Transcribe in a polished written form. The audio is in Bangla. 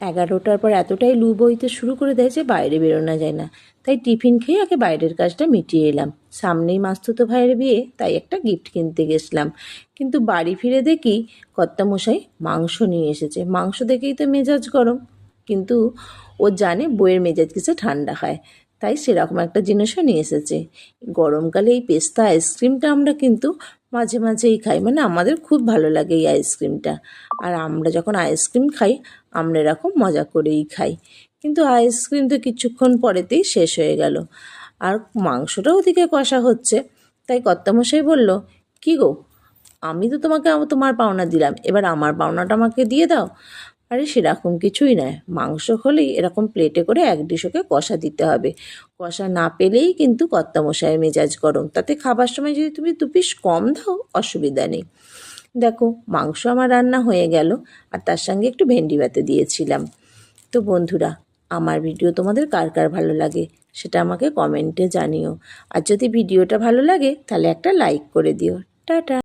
11টার পর এতটাই লু বইতে শুরু করে দেয় যে বাইরে বেরোনো যায় না। তাই টিফিন খেয়ে আগে বাইরের কাজটা মিটিয়ে এলাম। সামনেই মাস্তুতো ভাইয়ের বিয়ে, তাই একটা গিফট কিনতে গেছিলাম। কিন্তু বাড়ি ফিরে দেখি কর্তামশাই মাংস নিয়ে এসেছে। মাংস দেখেই তো মেজাজ গরম, কিন্তু ও জানে বইয়ের মেজাজ কিসে ঠান্ডা হয়, তাই সেরকম একটা জিনিসও নিয়ে এসেছে। গরমকালে এই পেস্তা আইসক্রিমটা আমরা কিন্তু মাঝে মাঝেই খাই, মানে আমাদের খুব ভালো লাগে এই আইসক্রিমটা। আর আমরা যখন আইসক্রিম খাই আমরা এরকম মজা করেই খাই। কিন্তু আইসক্রিম তো কিছুক্ষণ পরেতেই শেষ হয়ে গেল, আর মাংসটাও ওদিকে কষা হচ্ছে। তাই কর্তামশাই বলল, কী গো, আমি তো তোমাকে তোমার পাওনা দিলাম, এবার আমার পাওনাটা আমাকে দিয়ে দাও। আরে সেরকম কিছুই নয়, মাংস হলেই এরকম প্লেটে করে এক ডিশকে কষা দিতে হবে। কষা না পেলেই কিন্তু কর্তামশায়ের মেজাজ গরম, তাতে খাবার সময় যদি তুমি 2 পিস কম দাও অসুবিধা নেই। দেখো, মাংস আমার রান্না হয়ে গেল, আর তার সঙ্গে একটু ভেন্ডি ভাতে দিয়েছিলাম। তো বন্ধুরা, আমার ভিডিও তোমাদের কার কার ভালো লাগে সেটা আমাকে কমেন্টে জানিও। আর যদি ভিডিওটা ভালো লাগে তাহলে একটা লাইক করে দিও। টাটা।